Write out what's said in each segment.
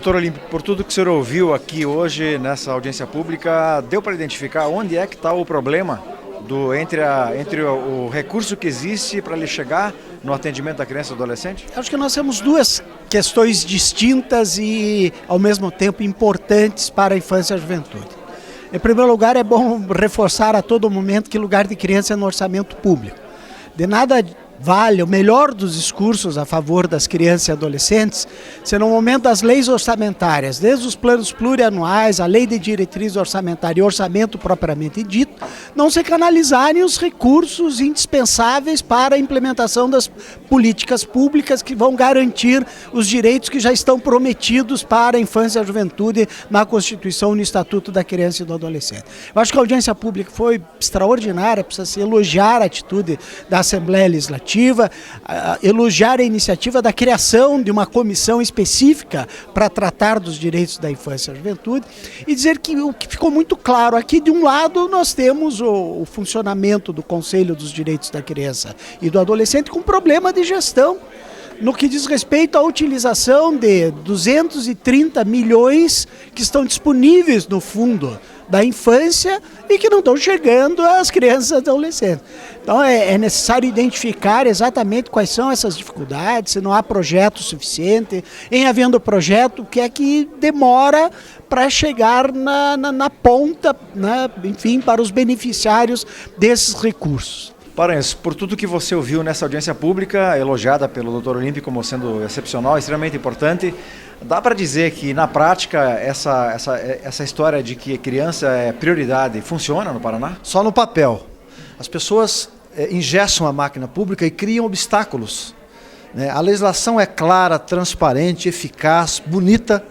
Doutor Olímpio, por tudo que o senhor ouviu aqui hoje nessa audiência pública, deu para identificar onde é que está o problema entre o recurso que existe para ele chegar no atendimento da criança e do adolescente? Acho que nós temos duas questões distintas e, ao mesmo tempo, importantes para a infância e a juventude. Em primeiro lugar, é bom reforçar a todo momento que lugar de criança é no orçamento público. De nada vale o melhor dos discursos a favor das crianças e adolescentes se no momento das leis orçamentárias, desde os planos plurianuais, a lei de diretriz orçamentária e orçamento propriamente dito, não se canalizarem os recursos indispensáveis para a implementação das políticas públicas que vão garantir os direitos que já estão prometidos para a infância e a juventude na Constituição e no Estatuto da Criança e do Adolescente. Eu acho que a audiência pública foi extraordinária, precisa se elogiar a atitude da Assembleia Legislativa, elogiar a iniciativa da criação de uma comissão específica para tratar dos direitos da infância e da juventude e dizer que o que ficou muito claro aqui, de um lado nós temos o funcionamento do Conselho dos Direitos da Criança e do Adolescente com problema de gestão, no que diz respeito à utilização de 230 milhões que estão disponíveis no fundo da infância e que não estão chegando às crianças e adolescentes. Então é necessário identificar exatamente quais são essas dificuldades, se não há projeto suficiente, em havendo projeto, o que é que demora para chegar na ponta, né, enfim, para os beneficiários desses recursos. Paranhos, por tudo que você ouviu nessa audiência pública, elogiada pelo Dr. Olímpio como sendo excepcional, extremamente importante, dá para dizer que na prática essa história de que a criança é prioridade funciona no Paraná? Só no papel. As pessoas engessam a máquina pública e criam obstáculos, né? A legislação é clara, transparente, eficaz, bonita,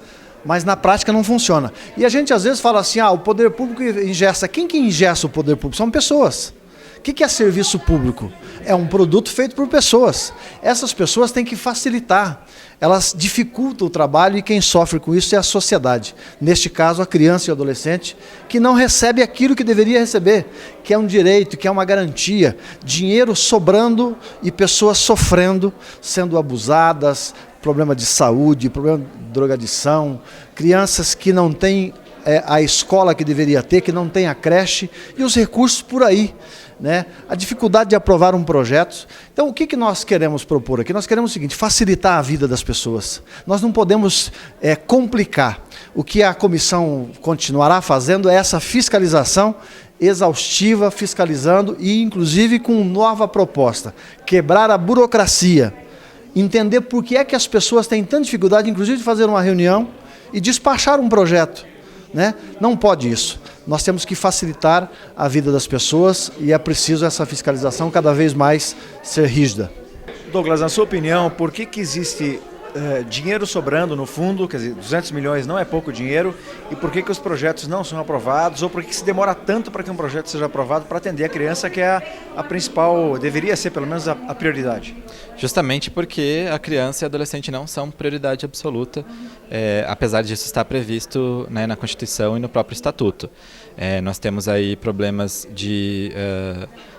mas na prática não funciona. E a gente às vezes fala assim, o poder público engessa. Quem que engessa o poder público? São pessoas. O que é serviço público? É um produto feito por pessoas. Essas pessoas têm que facilitar. Elas dificultam o trabalho e quem sofre com isso é a sociedade. Neste caso, a criança e o adolescente, que não recebe aquilo que deveria receber, que é um direito, que é uma garantia. Dinheiro sobrando e pessoas sofrendo, sendo abusadas, problema de saúde, problema de drogadição, crianças que não têm a escola que deveria ter, que não tem a creche e os recursos por aí, né? A dificuldade de aprovar um projeto. Então, o que nós queremos propor aqui? Nós queremos o seguinte, facilitar a vida das pessoas. Nós não podemos complicar. O que a comissão continuará fazendo é essa fiscalização exaustiva, fiscalizando e, inclusive, com nova proposta. Quebrar a burocracia. Entender por que é que as pessoas têm tanta dificuldade, inclusive, de fazer uma reunião e despachar um projeto, né? Não pode isso. Nós temos que facilitar a vida das pessoas e é preciso essa fiscalização cada vez mais ser rígida. Douglas, na sua opinião, por que existe dinheiro sobrando no fundo, quer dizer, 200 milhões não é pouco dinheiro, e por que os projetos não são aprovados, ou por que se demora tanto para que um projeto seja aprovado para atender a criança, que é a principal, deveria ser pelo menos a prioridade? Justamente porque a criança e a adolescente não são prioridade absoluta, apesar disso estar previsto, né, na Constituição e no próprio Estatuto. Nós temos aí problemas de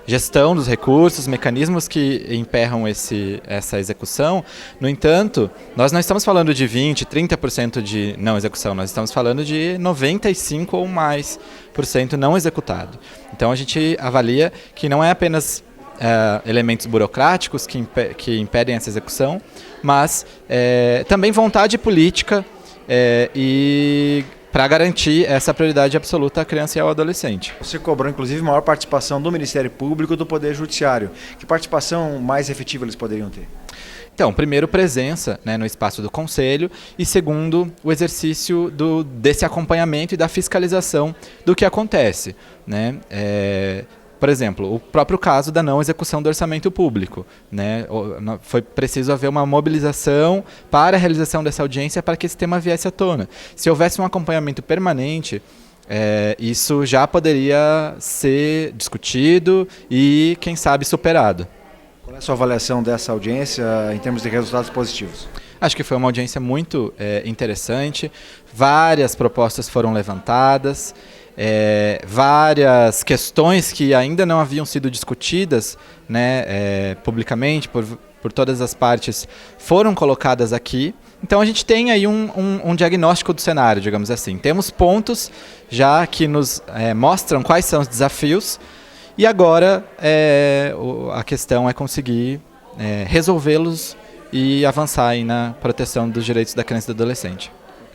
gestão dos recursos, mecanismos que emperram essa execução. No entanto, nós não estamos falando de 20%, 30% de não execução, nós estamos falando de 95% ou mais por cento não executado. Então a gente avalia que não é apenas elementos burocráticos que impedem essa execução, mas também vontade política e para garantir essa prioridade absoluta à criança e ao adolescente. Você cobrou, inclusive, maior participação do Ministério Público e do Poder Judiciário. Que participação mais efetiva eles poderiam ter? Então, primeiro, presença, né, no espaço do Conselho, e segundo, o exercício desse acompanhamento e da fiscalização do que acontece, né? Por exemplo, o próprio caso da não execução do orçamento público, né? Foi preciso haver uma mobilização para a realização dessa audiência para que esse tema viesse à tona. Se houvesse um acompanhamento permanente, isso já poderia ser discutido e, quem sabe, superado. Qual é a sua avaliação dessa audiência em termos de resultados positivos? Acho que foi uma audiência muito interessante, várias propostas foram levantadas, várias questões que ainda não haviam sido discutidas, né, publicamente por todas as partes foram colocadas aqui, Então a gente tem aí um diagnóstico do cenário, digamos assim. Temos pontos já que nos mostram quais são os desafios e agora a questão é conseguir resolvê-los e avançar aí na proteção dos direitos da criança e do adolescente.